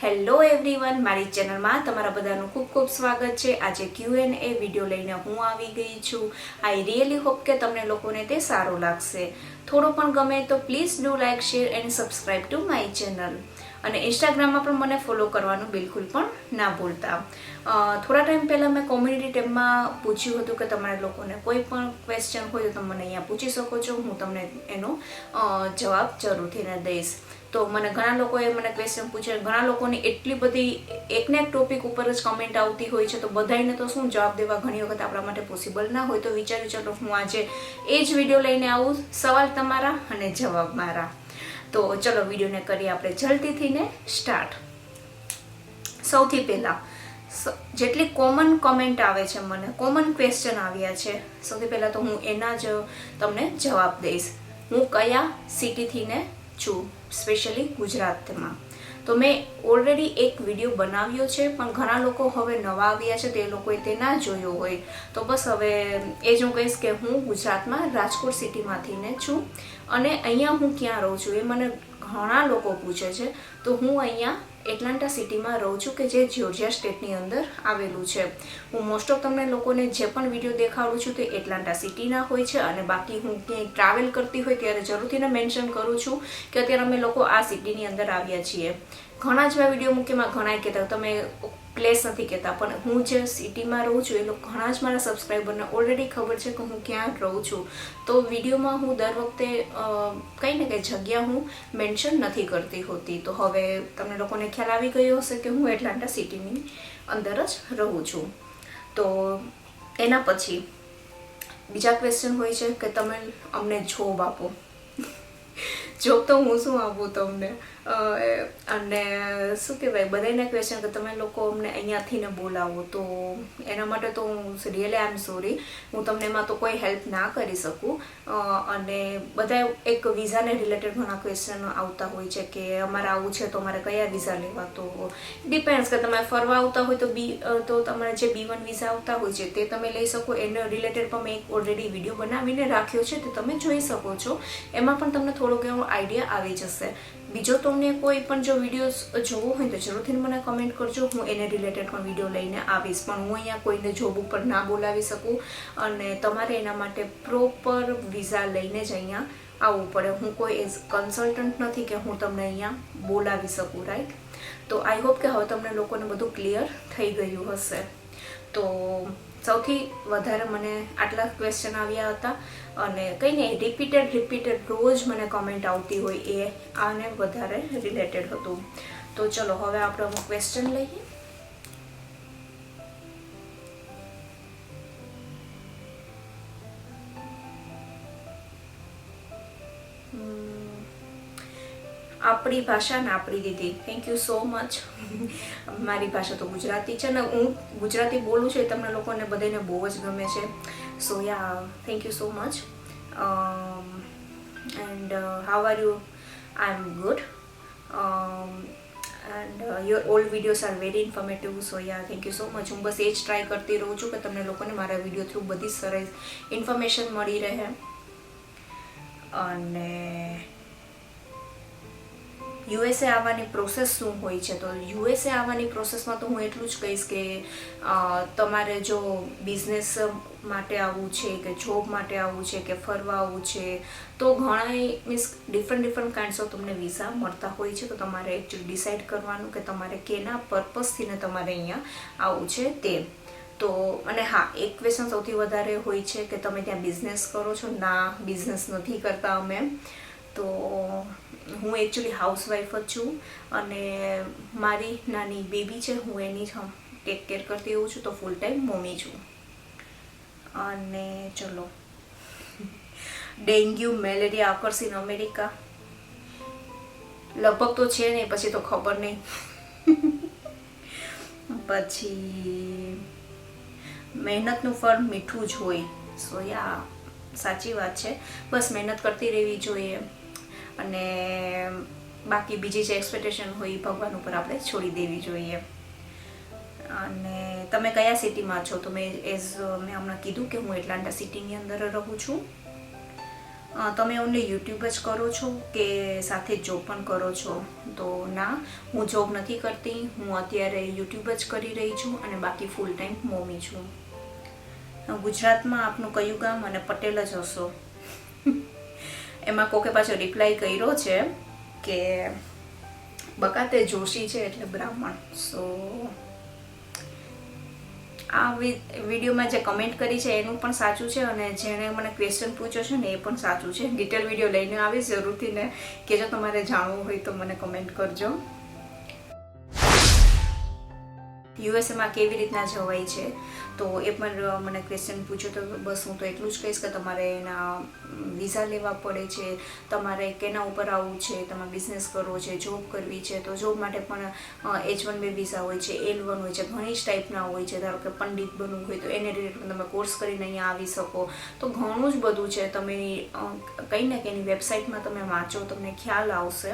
Hello everyone, મારી ચેનલમાં તમારા બધાનું ખૂબ ખૂબ સ્વાગત છે। આજે Q&A વિડીયો લઈને હું આવી ગઈ છું। આઈ રિયલી હોપ કે તમને લોકોને તે સારો લાગશે। થોડો પણ ગમે તો please do like, share and subscribe to my channel. અને ઇન્સ્ટાગ્રામમાં પણ મને ફોલો કરવાનું બિલકુલ પણ ના ભૂલતા। થોડા ટાઈમ પહેલાં મેં કોમ્યુનિટી ટેબમાં પૂછ્યું હતું કે તમારા લોકોને કોઈ પણ ક્વેશ્ચન હોય તો તમે મને અહીંયા પૂછી શકો છો, હું તમને એનો જવાબ જરૂરથી દઈશ। તો મને ઘણા લોકોએ મને ક્વેશ્ચન પૂછ્યા, ઘણા લોકોની એટલી બધી એકને એક ટોપિક ઉપર જ કમેન્ટ આવતી હોય છે, તો બધાને તો શું જવાબ દેવા ઘણી વખત આપણા માટે પોસિબલ ના હોય। તો વિચાર્યું ચલો હું આજે એ જ વિડીયો લઈને આવું, સવાલ તમારા અને જવાબ મારા। તો ચલો વિડીયોને કરીએ આપણે જલ્દીથી ને સ્ટાર્ટ। સૌથી પહેલા જેટલી કોમન કમેન્ટ આવે છે, મને કોમન ક્વેશ્ચન આવ્યા છે, સૌથી પહેલા તો હું એના જ તમને જવાબ દઈશ। હું કયા સિટીથી ને છું, સ્પેશિયલી ગુજરાતમાં। તો મેં ઓલરેડી એક વિડીયો બનાવ્યો છે, પણ ઘણા લોકો હવે નવા આવ્યા છે, તે લોકોએ તે ના જોયો હોય, તો બસ હવે એ જ હું કહીશ કે હું ગુજરાતમાં રાજકોટ સિટીમાંથી ને છું। અને અહીંયા હું ક્યાં રહું છું એ મને ઘણા લોકો પૂછે છે, તો હું અહીંયા એટલાન્ટા સિટીમાં રહું છું, કે જે જ્યોર્જિયા સ્ટેટની અંદર આવેલું છે। હું મોસ્ટ ઓફ તમને લોકોને જે પણ વિડીયો દેખાડું છું તે એટલાન્ટા સિટીના હોય છે, અને બાકી હું ક્યાંય ટ્રાવેલ કરતી હોય ત્યારે જરૂરથી મેન્શન કરું છું કે અત્યારે અમે લોકો આ સિટીની અંદર આવ્યા છીએ। ઘણા જ મેં વિડીયો મૂકીમાં ઘણા કહેતા તમે પ્લેસ નથી કહેતા, પણ હું જે સિટીમાં રહું છું એ લોકો ઘણા જ મારા સબસ્ક્રાઈબરને ઓલરેડી ખબર છે કે હું ક્યાં રહું છું, તો વિડીયોમાં હું દર વખતે કંઈ ને કંઈ જગ્યા હું મેન્શન નથી કરતી હોતી। તો હવે તમને લોકોને ખ્યાલ આવી ગયો હશે કે હું એટલાન્ટા સિટીની અંદર જ રહું છું। તો એના પછી બીજા ક્વેશ્ચન હોય છે કે તમે અમને જોબ આપો। જોબ તો હું શું આપું તમને, અને શું કહેવાય બધાના ક્વેશ્ચન કે તમે લોકો અમને અહીંયાથી ને બોલાવો, તો એના માટે તો હું રિયલી આઈ એમ સોરી, હું તમને એમાં તો કોઈ હેલ્પ ના કરી શકું। અને બધા એક વિઝાને રિલેટેડ ઘણા ક્વેશ્ચન આવતા હોય છે કે અમારે આવું છે તો અમારે કયા વિઝા લેવા, તો ડિપેન્ડ્સ કે તમે ફરવા આવતા હોય તો તમારે જે B1 વિઝા આવતા હોય છે તે તમે લઈ શકો। એના રિલેટેડ પણ મેં એક ઓલરેડી વિડીયો બનાવીને રાખ્યો છે, તે તમે જોઈ શકો છો, એમાં પણ તમને થોડોક એવો આઈડિયા આવી જશે। બીજો તમને કોઈ પણ જો વિડીયો જોવો હોય તો જરૂરથી મને કમેન્ટ કરજો, હું એને રિલેટેડ પણ વિડીયો લઈને આવીશ। પણ હું અહીંયા કોઈને જોબ ઉપર ના બોલાવી શકું, અને તમારે એના માટે પ્રોપર વિઝા લઈને જ અહીંયા આવવું પડે। હું કોઈ એઝ કન્સલ્ટન્ટ નથી કે હું તમને અહીંયા બોલાવી શકું, રાઈટ। તો આઈ હોપ કે હવે તમને લોકોને બધું ક્લિયર થઈ ગયું હશે। તો સૌથી વધારે મને આટલા ક્વેશ્ચન આવ્યા હતા, અને કંઈ નહીં રિપીટેડ રોજ મને કમેન્ટ આવતી હોય એ આને વધારે રિલેટેડ હતું। તો ચલો હવે આપણે અમુક ક્વેશ્ચન લઈએ। આપણી ભાષા ને આપણી દીદી, થેન્ક યુ સો મચ। મારી ભાષા તો ગુજરાતી છે ને, હું ગુજરાતી બોલું છું એ તમને લોકોને બધાને બહુ જ ગમે છે, so yeah thank you so much. And how are you? I am good, and your all videos are very informative, so yeah thank you so much. હું બસ એ જ ટ્રાય કરતી રહું છું કે તમને લોકોને મારા વિડીયો થ્રુ બધી સરસ ઇન્ફોર્મેશન મળી રહે। અને યુએસએ આવવાની પ્રોસેસ શું હોય છે, તો યુએસએ આવવાની પ્રોસેસમાં તો હું એટલું જ કહીશ કે તમારે જો બિઝનેસ માટે આવવું છે, કે જોબ માટે આવવું છે, કે ફરવા આવવું છે, તો ઘણા મીન્સ ડિફરન્ટ કાઇન્ડ્સ ઓફ તમને વિઝા મળતા હોય છે। તો તમારે એકચ્યુઅલી ડિસાઇડ કરવાનું કે તમારે કેના પર્પઝથી ને તમારે અહીંયા આવવું છે તે। તો અને હા, એક ક્વેશ્ચન સૌથી વધારે હોય છે કે તમે ત્યાં બિઝનેસ કરો છો? ના, બિઝનેસ નથી કરતા અમે। તો હું એકચ્યુઅલી હાઉસવાઈફ જ છું, અને મારી નાની બેબી છે, હું એની જ ટેક કેર કરતી હોઉં છું, તો ફૂલ ટાઈમ મમ્મી છું। અને ચલો, dengue malaria occurs in America, લગભગ તો છે નહીં, પછી તો ખબર નહીં। પછી મહેનતનું ફળ મીઠું જ હોય, સો યા સાચી વાત છે, બસ મહેનત કરતી રહેવી જોઈએ, અને બાકી બીજી જે એક્સપેક્ટેશન હોય એ ભગવાન ઉપર આપણે છોડી દેવી જોઈએ। અને તમે કયા સિટીમાં છો? તો મેં હમણાં કીધું કે હું એટલાન્ટા સિટીની અંદર રહું છું। તમે ઓનલી યુટ્યુબ જ કરો છો કે સાથે જોબ પણ કરો છો? તો ના, હું જોબ નથી કરતી, હું અત્યારે યુટ્યુબ જ કરી રહી છું અને બાકી ફૂલ ટાઈમ મમ્મી છું. ગુજરાતમાં આપનું કયું ગામ અને પટેલ જ હશો? એમાં કોકે પાછો રિપ્લાય કર્યો છે કે બકાતે જોશી છે એટલે બ્રાહ્મણ. સો આ વિડીયોમાં જે કમેન્ટ કરી છે એનું પણ સાચું છે અને જેણે મને ક્વેશ્ચન પૂછ્યો છે ને એ પણ સાચું છે. ડિટેલ વિડીયો લઈને આવીશ જરૂરથી, ને કે જો તમારે જાણવું હોય તો મને કમેન્ટ કરજો. યુએસએમાં કેવી રીતના જવાય છે તો એ પણ મને ક્વેશ્ચન પૂછ્યો. તો બસ હું તો એટલું જ કહીશ કે તમારે એના વિઝા લેવા પડે છે, તમારે કેના ઉપર આવવું છે, તમે બિઝનેસ કરવો છે, જોબ કરવી છે, તો જોબ માટે પણ H1B વિઝા હોય છે, L1 હોય છે, ઘણી જ ટાઈપના હોય છે. ધારો કે પંડિત બનવું હોય તો એને રિલેટેડ તમે કોર્સ કરીને અહીંયા આવી શકો. તો ઘણું જ બધું છે. તમે કંઈ ને કંઈની વેબસાઇટમાં તમે વાંચો, તમને ખ્યાલ આવશે.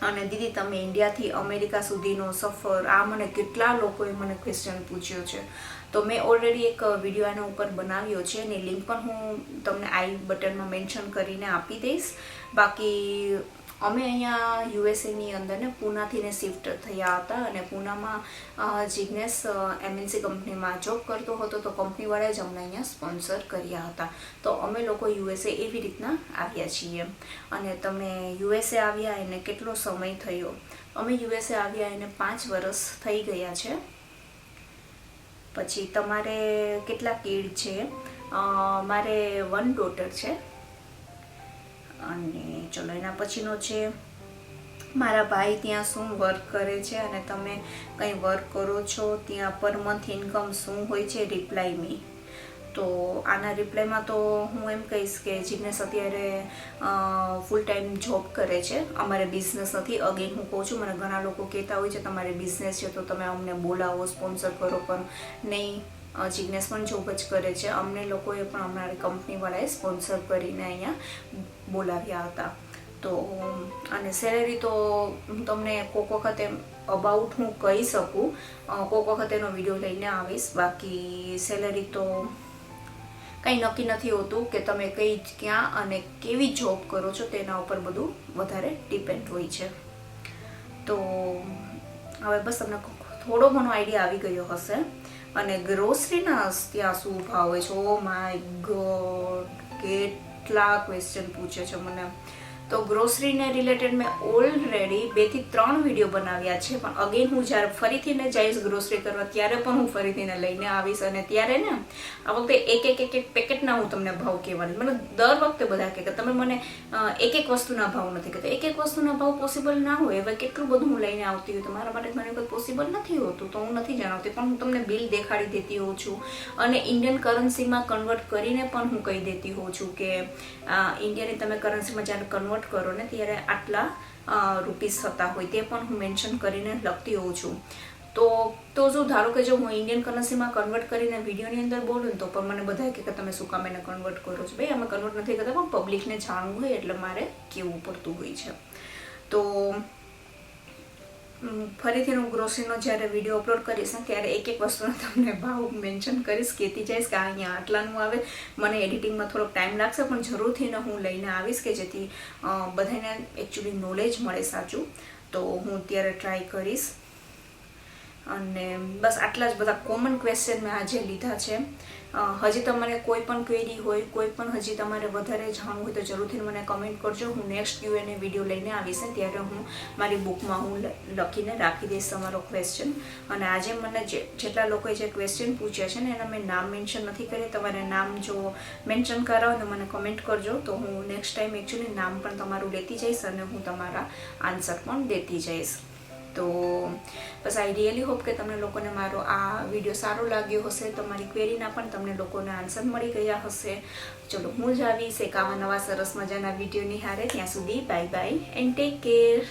અને દીદી તમે ઇન્ડિયાથી અમેરિકા સુધીનો સફર, આ મને કેટલા લોકોએ મને ક્વેશ્ચન પૂછ્યો છે. તો મેં ઓલરેડી એક વિડીયો આના ઉપર બનાવ્યો છે, એની લિંક પણ હું તમને આઈ બટનમાં મેન્શન કરીને આપી દઈશ. બાકી અમે અહીંયા યુએસએની અંદર ને પૂનાથી ને શિફ્ટ થયા હતા અને પૂનામાં જિગ્નેશ MNC કંપનીમાં જોબ કરતો હતો. તો કંપનીવાળાએ જ અમને અહીંયા સ્પોન્સર કર્યા હતા. તો અમે લોકો યુએસએ એવી રીતના આવ્યા છીએ. અને તમે યુએસએ આવ્યા એને કેટલો સમય થયો? અમે યુએસએ આવ્યા એને 5 વર્ષ થઈ ગયા છે. પછી તમારે કેટલા કિડ છે? મારે 1 ડોટર છે. અને ચલો એના પછીનો છે મારા ભાઈ ત્યાં શું વર્ક કરે છે અને તમે કંઈ વર્ક કરો છો, ત્યાં પર મંથ ઇન્કમ શું હોય છે? રિપ્લાય મી. તો આના રિપ્લાયમાં તો હું એમ કહીશ કે જિગ્નેશ અત્યારે ફૂલ ટાઈમ જોબ કરે છે. અમારે બિઝનેસ નથી. અગેન હું કહું છું, મને ઘણા લોકો કહેતા હોય છે તમારે બિઝનેસ છે તો તમે અમને બોલાવો, સ્પોન્સર કરો, પણ નહીં, જિગ્નેશ પણ જોબ જ કરે છે. અમને લોકોએ પણ અમારી કંપનીવાળાએ સ્પોન્સર કરીને અહીંયા બોલાવ્યા હતા. તો અને સેલેરી તો હું તમને કોઈક વખતે અબાઉટ હું કહી શકું, કોઈક વખત એનો વિડીયો લઈને આવીશ. બાકી સેલેરી તો કંઈ નક્કી નથી હોતું કે તમે ક્યાં અને કેવી જોબ કરો છો તેના ઉપર બધું વધારે ડિપેન્ડ હોય છે. તો હવે બસ તમને થોડો ઘણો આઈડિયા આવી ગયો હશે. અને ગ્રોસરીના ત્યાં શું ભાવ હોય છે? ઓ માય ગોડ, કેટલા ક્વેશ્ચન પૂછે છે મને. તો ગ્રોસરીને રિલેટેડ મેં ઓલરેડી 2 થી 3 વિડીયો બનાવ્યા છે. પણ અગેન હું જ્યારે ફરીથી ને જઈશ ગ્રોસરી કરવા ત્યારે પણ હું ફરીથી ને લઈને આવીશ. અને ત્યારે ને આ વખતે એક પેકેટના હું તમને ભાવ કહેવાની. મને દર વખતે બધા કહે કે તમે મને એક વસ્તુના ભાવ નથી કહેતા. એક વસ્તુના ભાવ પોસિબલ ના હોય. હવે કેટલું બધું હું લઈને આવતી હોય તો મારા માટે ઘણી વખત પોસિબલ નથી હોતું, તો હું નથી જણાવતી. પણ હું તમને બિલ દેખાડી દેતી હોઉં છું અને ઇન્ડિયન કરન્સીમાં કન્વર્ટ કરીને પણ હું કહી દેતી હોઉં છું કે ઇન્ડિયાની તમે કરન્સીમાં જ્યારે કન્વર્ટ કરો ને ત્યારે આટલા રૂપીસ થતા હોય તે પણ હું મેન્શન કરીને લખતી હોઉં છું. તો જો ધારો કે જો હું ઇન્ડિયન કરન્સીમાં કન્વર્ટ કરીને વિડીયોની અંદર બોલું તો પણ મને બધા કે તમે શું કામ એને કન્વર્ટ કરો છો? ભાઈ અમે કન્વર્ટ નથી કરતા, પણ પબ્લિકને જાણવું હોય એટલે મારે કહેવું પડતું હોય છે. તો ફરીથી હું ગ્રોસરીનો જ્યારે વિડીયો અપલોડ કરીશ ને ત્યારે એક વસ્તુનો તમને ભાવ મેન્શન કરીશ, કહેતી જઈશ કે અહીંયા આટલાનું આવે. મને એડિટિંગમાં થોડોક ટાઈમ લાગશે પણ જરૂરથી હું લઈને આવીશ કે જેથી બધાને એકચ્યુઅલી નોલેજ મળે સાચું. તો હું ત્યારે ટ્રાય કરીશ. અને બસ આટલા જ બધા કોમન ક્વેશ્ચન મેં આજે લીધા છે. હજી તમારે કોઈ પણ ક્વેરી હોય, કોઈ પણ હજી તમારે વધારે જાણવું હોય તો જરૂરથી મને કમેન્ટ કરજો. હું નેક્સ્ટ Q&A વિડીયો લઈને આવીશ ને ત્યારે હું મારી બુકમાં હું લખીને રાખી દઈશ તમારો ક્વેશ્ચન. અને આજે મને જેટલા લોકોએ જે ક્વેશ્ચન પૂછ્યા છે ને એના મેં નામ મેન્શન નથી કરી. તમારે નામ જો મેન્શન કરાવો ને મને કમેન્ટ કરજો તો હું નેક્સ્ટ ટાઈમ એકચ્યુઅલી નામ પણ તમારું લેતી જઈશ અને હું તમારા આન્સર પણ દેતી જઈશ. તો બસ આઈ રિયલી હોપ કે તમને લોકોને મારો આ વિડીયો સારો લાગ્યો હશે. તમારી ક્વેરીના પણ તમને લોકોને આન્સર મળી ગયા હશે. ચલો હું જ આવીશ એક આવા નવા સરસ મજાના વિડીયોની હારે. ત્યાં સુધી bye bye and take care.